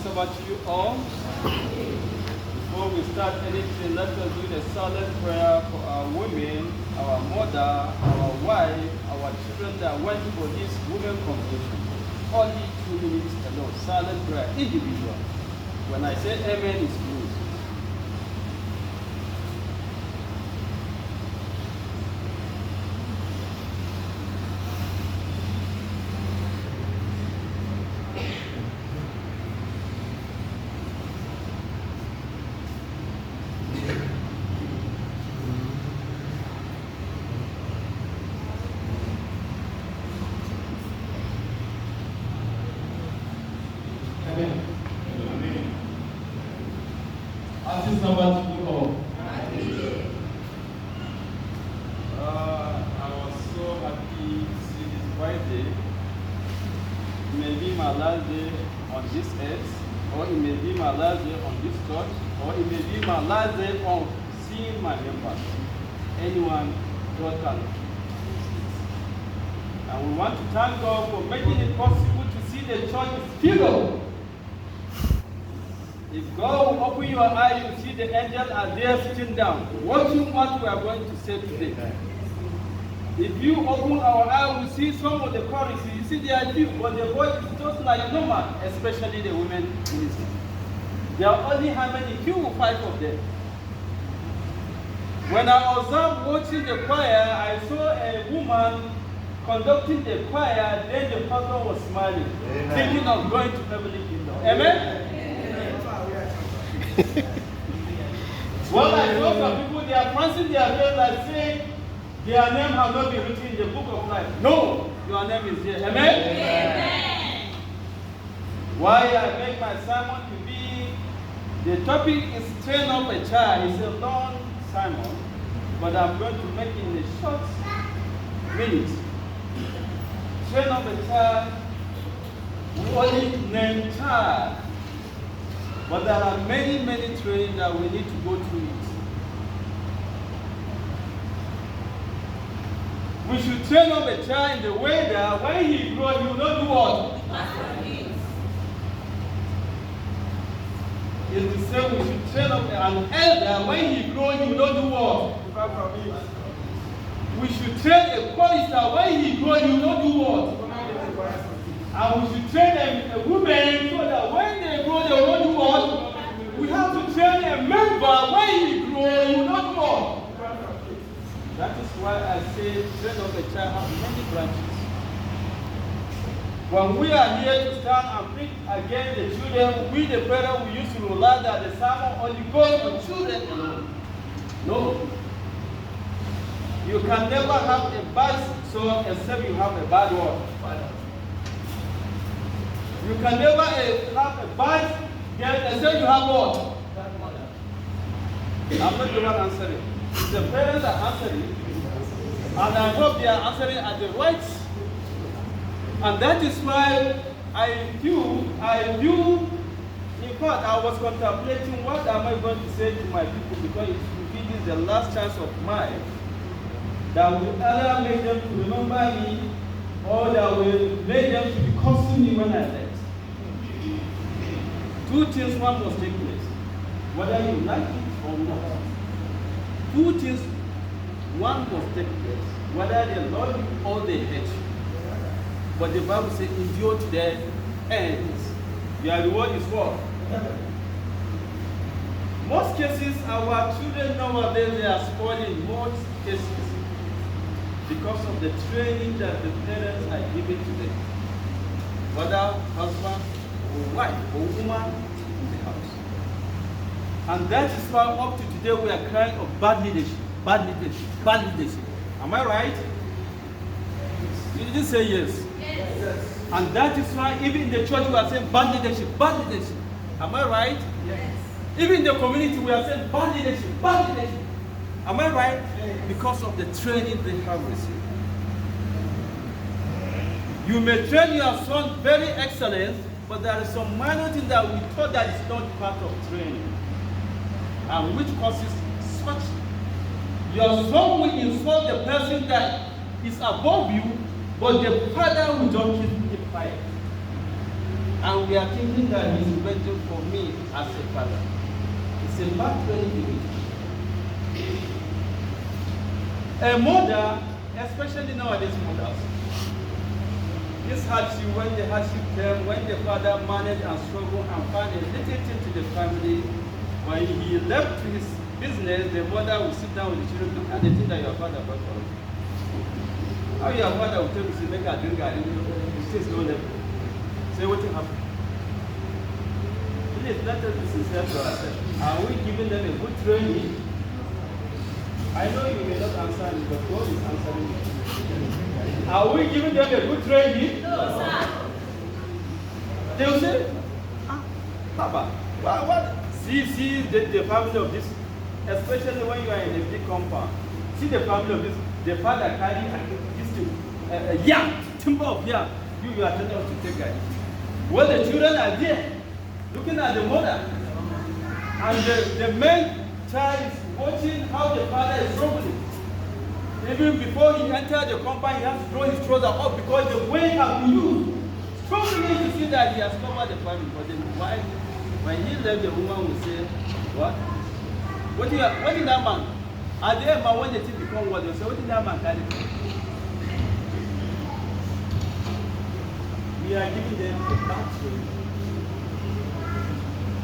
about you all. Before we start anything, let us do the silent prayer for our women, our mother, our wife, our children that went for this women convention. Only 2 minutes alone. Silent prayer, individual. When I say amen, it's good. Artist number 2 of. I was so happy to see this Friday. It may be my last day on this earth, or it may be my last day on this church, or it may be my last day on seeing my members. Anyone, God can. And we want to thank God for making it possible to see the church filled. If God will open your eyes, you see the angels are there sitting down, watching what we are going to say today. If you open our eyes, we see some of the choruses. You see they are few, but the voice is just like normal, especially the women ministry. There are only how many? Few or 5 of them. When I observed watching the choir, I saw a woman conducting the choir, then the pastor was smiling, thinking of going to heavenly kingdom. Amen? Well, I know some people, they are prancing their face like saying their name has not been written in the book of life. No, your name is here. Amen? Amen. Why I make my sermon to be, the topic is train up a child. It's a long sermon, but I'm going to make it in a short minute. Train up a child, we only name child. But there are many, many training that we need to go through it. We should train up a child in the way that when he grows, he will not do what? It's the same, we should train up an elder, when he grows, he will not do what? We should train a chorister, when he grows, he will not do what? And we should train a woman so that when they grow, they will not do what? We have to train a member, when he grows, he will not do what? That is why I say train of a child has many branches. When we are here to stand and preach against the children, we the parents, we used to rely that the sermon only goes for children alone. No. You can never have a bad son except you have a bad word. You can never have a bad girl except you have what? I'm not the one answering. It's the parents that are answering. And I hope they are answering at the right. And that is why I view, in fact, I was contemplating what am I going to say to my people, because it is the last chance of mine that will either make them to remember me or that will make them to be cursing me when I left. 2 things one must take place, whether you like it or not. 2 things one must take place, whether they love you or they hate you. But the Bible says, endure to the end. Your reward is what? Most cases, our children nowadays, they are spoiled in most cases because of the training that the parents are giving to them. Whether husband or wife or woman in the house. And that is why up to today we are crying of bad leadership, bad leadership, bad leadership. Am I right? You didn't say yes. Yes. And that is why even in the church we are saying bad leadership, bad leadership. Am I right? Yes. Even in the community we are saying bad leadership, bad leadership. Am I right? Yes. Because of the training they have received. You may train your son very excellent, but there is some minor thing that we thought that is not part of training, and which causes such. Your son will insult the person that is above you, but the father will just keep it quiet. And we are thinking that he's waiting for me as a father. It's a bad training. A mother, especially nowadays mothers, this hardship, when the hardship came, when the father managed and struggled and found a little thing to the family, when he left his business, the mother will sit down with the children, look at the thing that your father brought for us. How your father will tell you to make a drink and you say no level. Say what happened. Please let us be sincere to ourselves. Are we giving them a good training? I know you may not answer me, but God is answering me. Are we giving them a good training? No, sir. They will say, Papa, what? See the family of this, especially when you are in a big compound. See the family of this. The father carry this thing, yam, timber of yam. You are telling us to take it. Well, the children are there, looking at the mother, and the main child is watching how the father is struggling. Even before he enters the compound, he has to throw his trousers up because the weight has been used. Struggling to see that he has covered the family. But the wife, when he left, the woman will say, what? What is that man? Are there man when the thing become what? They say, what is that man carrying? We are giving them a bad training.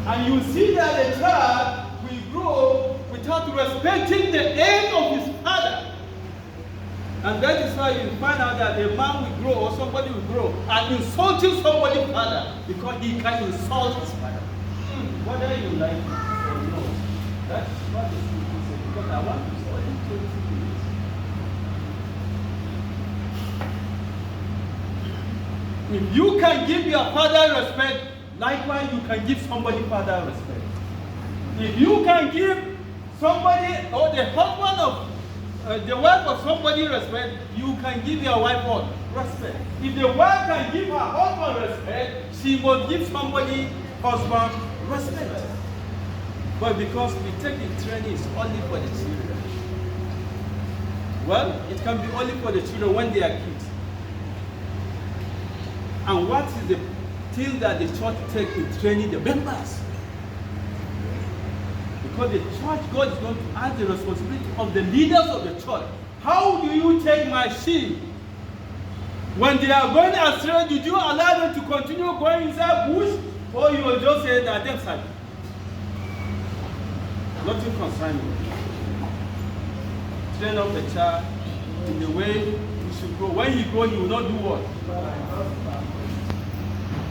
And you see that the child will grow without respecting the age of his father. And that is why you find out that a man will grow or somebody will grow and insulting somebody's father because he can insult his father. Whether you like it or not, that is what the scripture says, because I want to study 20 minutes. If you can give your father respect, likewise you can give somebody father respect. If you can give somebody or the husband of the wife of somebody respect, you can give your wife what? Respect. If the wife can give her husband respect, she must give somebody husband respect. But because we take the training, it's only for the children. Well, it can be only for the children when they are kids. And what is the thing that the church takes in training the members? Because the church, God is going to ask the responsibility of the leaders of the church. How do you take my sheep? When they are going astray, did you allow them to continue going inside bush? Or you will just say that them side? Nothing concerning you. Train up the child in the way he should grow. When he grows, he will not do what?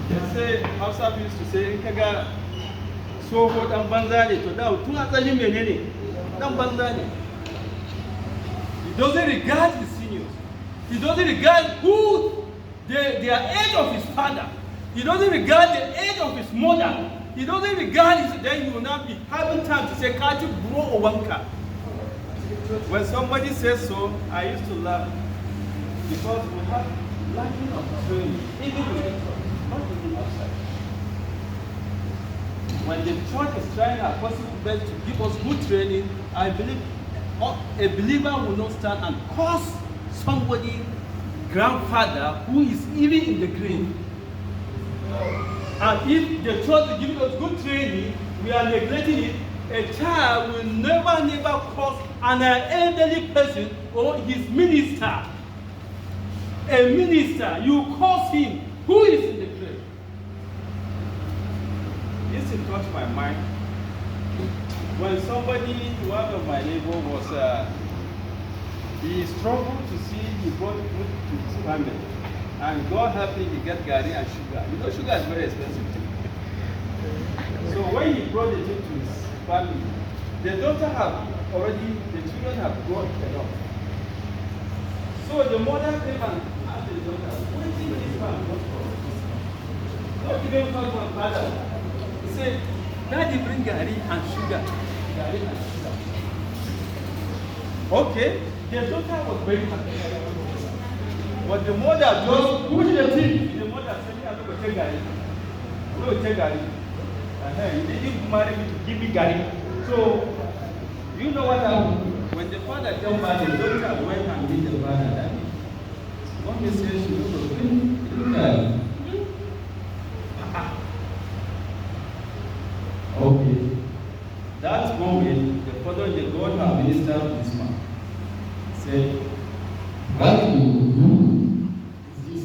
They say, Hausa used to say, Kaga, so what I'm banzani to now, two asali menene, I'm banzani. He doesn't regard his seniors. He doesn't regard who their age of his father. He doesn't regard the age of his mother. He doesn't regard his, then he will not be having time to say, can't you grow or wanka? When somebody says so, I used to laugh because we have lacking of training, even within church, not even outside. When the church is trying our possible best to give us good training, I believe a believer will not stand and curse somebody, grandfather, who is even in the grave. And if the church is giving us good training, we are neglecting it, a child will never curse an elderly person or his minister. A minister, you curse him, who is in the grave. This thing touched my mind. When somebody, one of my neighbors was, he struggled to see he brought food to his family. And God help him, he get gari and sugar. You know, sugar is very expensive too. So when he brought the thing to his family, the daughter have already, the children have grown enough. So the mother came and asked the daughter, what did this man want for us? Not even come from father. He said, Daddy bring gari and sugar. Gari and sugar. Okay, the daughter was very happy. But the mother just pushed the thing. The mother said, I'm going to take gari. I'm going to take gari. He didn't marry me to give me gari. So, you know what happened? When the father came back, the daughter went and meet the father. Daddy, what message you look at? That moment, the following day, God had ministered to this man. Said, what you will do is this.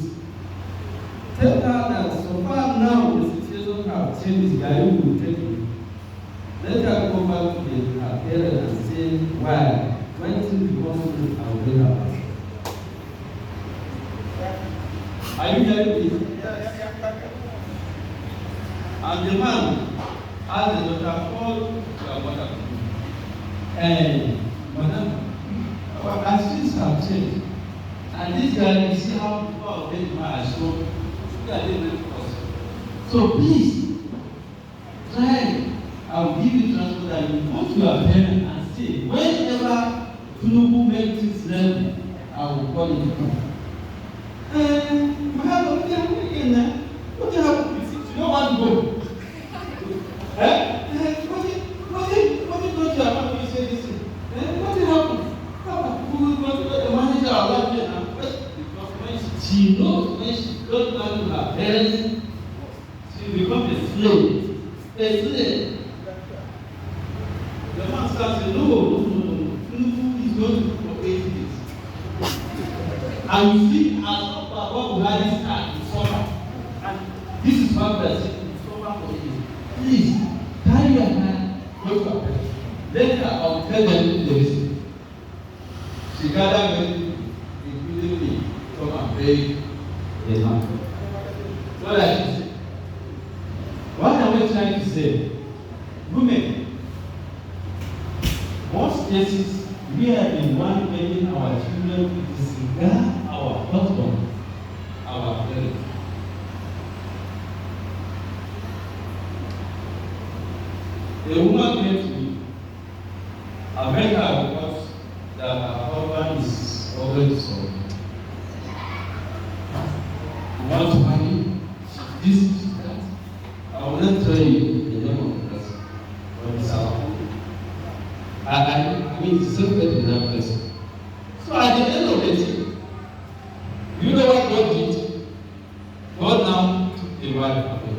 Tell her that so far now the situation has changed, guy will take you. Let her go back to her parents and say, why? When things become good, I will bring her back. Are you hearing me? And the man asked the daughter, call your mother. And madam, our things have changed. And this guy, you see how people are getting mad. So, so please, try. I will give you transport and you go to your parents and say, whenever Tinubu makes things ready, I will call you to come. What happened? You don't want to go. What did go to your mom? You say this thing. What happened? Who will go to the manager of that place now? Because when she knows when she goes back to her parents, she becomes a slave. A slave. The man starts saying, no. Tinubu is going to for 8 days. And you see, as Papa Buhari starts to suffer. And this is what we are saying, to suffer for 8 days. Please, carry your hand, go to her parents. Later, I will tell them the reason. She gathered them, including me, come and pay the man. What I should say? What am I trying to say? Women, most cases, we are the one making our children disregard our husband, our parents. A woman came to me. I met her because that her husband is already sold. You want to marry? This, that. I will not tell you the name of the person, but it's our home. I mean, it's separate in that person. So at the end of the day, you know what God did? God now took the wife away.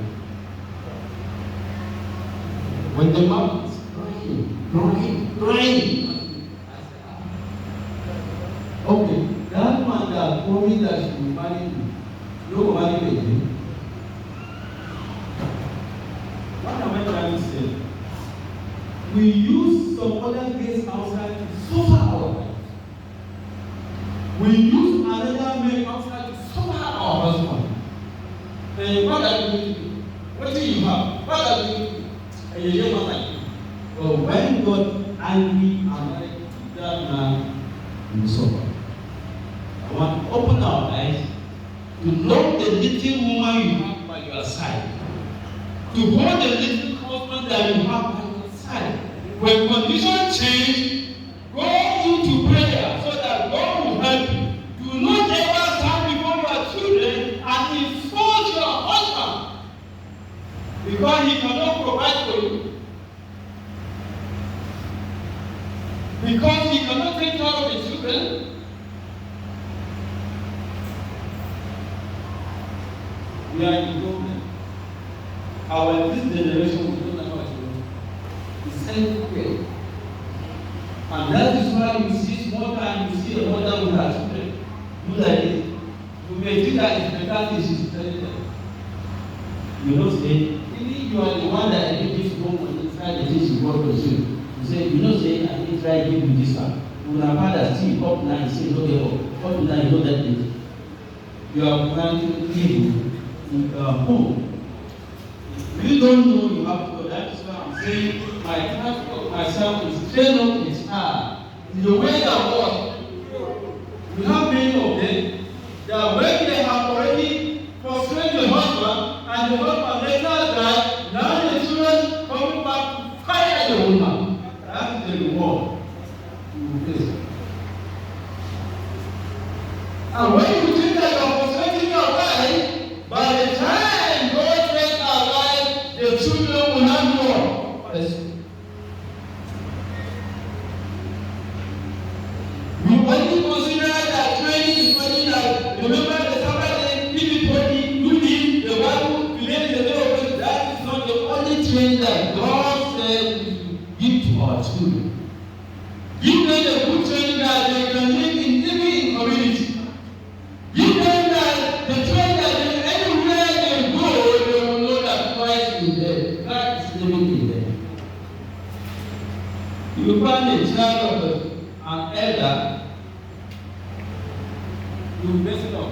When the man was crying, okay, that man that told me that she will marry me, no marry me again. What am I trying to say? We use some other guests outside to suffer our life. We use another man outside to suffer our husband. And what are you going to do? What do you have? What are you going to do? And you hear what I do. But when God angry and like that man, we suffer. I want to open our eyes to know the little woman you have by your side. To hold the little husband that you have by your side. When conditions change, go into prayer so that God will help you. Do not ever stand before your children and insult your husband because he cannot provide for you. Because he cannot take care of the children. We are in government. This generation, we don't know how to do. It's self-care. And that is why you see small time, you see a mother with her children. Do like this. You may think that it's better than she's telling them. You know, say, even you are the one that I give this woman inside the thing she bought for you. You say, you know, say, I didn't try to give you this one. When our father still up now, he says, okay, up to now, you know that thing. You are planting evil in home. You don't know you have to go. That is why I'm saying my task of myself is train up his heart. In the way that works. We have many of them that when they have already frustrated the husband and the husband later died, now the children coming back to fire the woman. That is the reward you will face. And when you think that you are frustrating your wife, by the time God takes our life, the children will have more. We only consider that training is only like, remember the Sabbath, everybody do this, the Bible, today is the day of God. That is not the only training that God said we give our children. Give them a good training that they can live in even in community. Give them the training that anywhere they go, they will know that Christ is there. Christ is living in them. You find a child of an elder, you mess it up.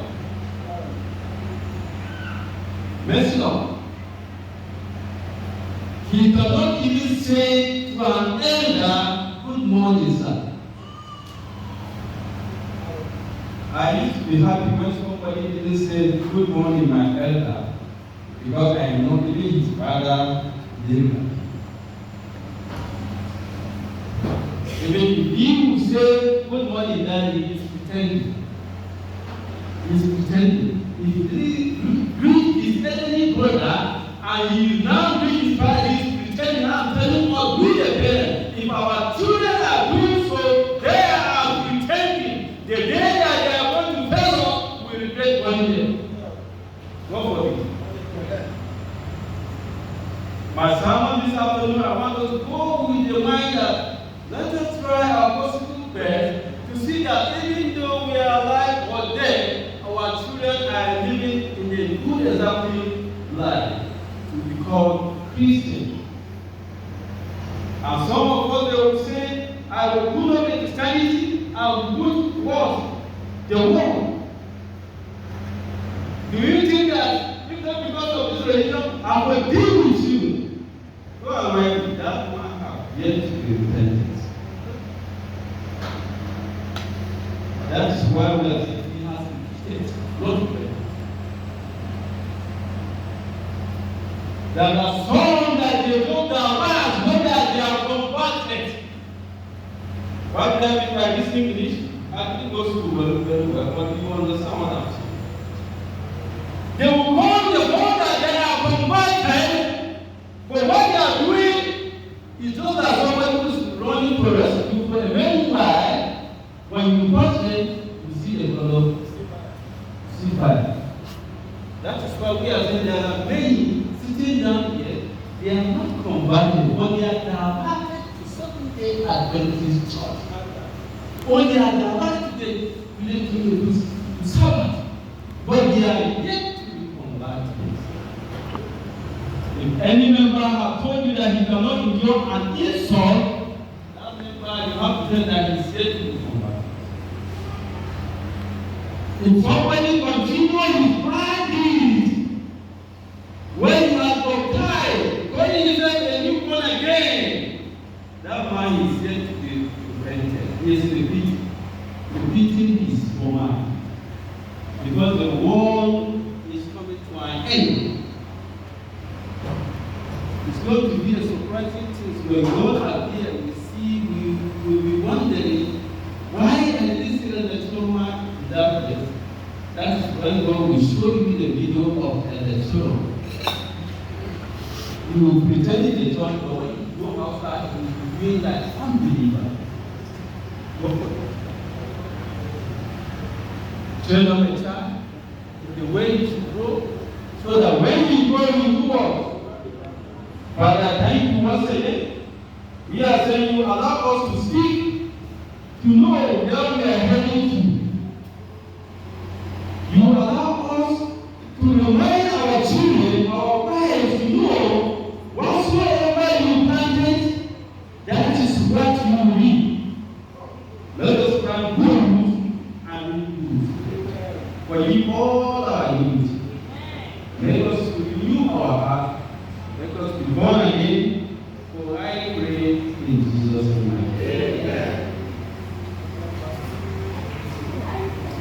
Mess it up. He cannot even say to an elder, "Good morning, sir." I used to be happy when somebody didn't say, "Good morning, my elder," because I am not even his father, David. Even if he would say, "Good morning, daddy," he's pretending. He's pretending. If he greet his elderly brother and he now greet his father, he's pretending. I'm telling us, we the parents, if our children are doing so, they are pretending. The day that they are going to fail us, we regret one day. God forbid. My sermon this afternoon, I want us to go with the mind that let us try our possible best to see that even though we are alive or dead, our children are living in a good example life to be called Christian. And some of us, they will say, "I will put up in Christianity, I will put what? The world." Do you think that if not because of this religion, I will deal with you? Who am I? That one have yet to be repentant. That is why we are saying he has to be not repent. There are some that they don't advance, not that they are converted. What do I mean by this English? I didn't go to school very well, but you understand what I'm saying. They will call the one that they are converted, but what they are doing is just as somebody who is running for rescue for a very while. When you watch them, you see the color silver. That is why we are saying there are many sitting down here, they are not converted, but they are diverted to Seventh-day Adventist church. Or they are diverted to Sabbath, but they are yet to be converted. If any member has told you that he cannot endure an insult, that member, you have to tell that he is yet to be converted. If somebody continues his bad deeds, when you are baptized, when he is a newborn again, that man is yet to be repented. He is repeating his former. Because the world is coming to an end. It's going to be a surprising thing. When God appears, we will be wondering, why is this Chiroma in that place? That is when God will show you the video of the Chiroma. You will pretend in the church, but when you go outside, you will be like unbeliever. Train up a child the way you should grow, so that when you grow, you do what? Father, thank you once again. We are saying you allow us to speak, to know where we are heading to. You allow us to remind our children, our parents, to know whatsoever you planted, that is what you will reap. Let us plant good and good. Forgive all our youth. Let us renew our heart. Let us be born again. For I pray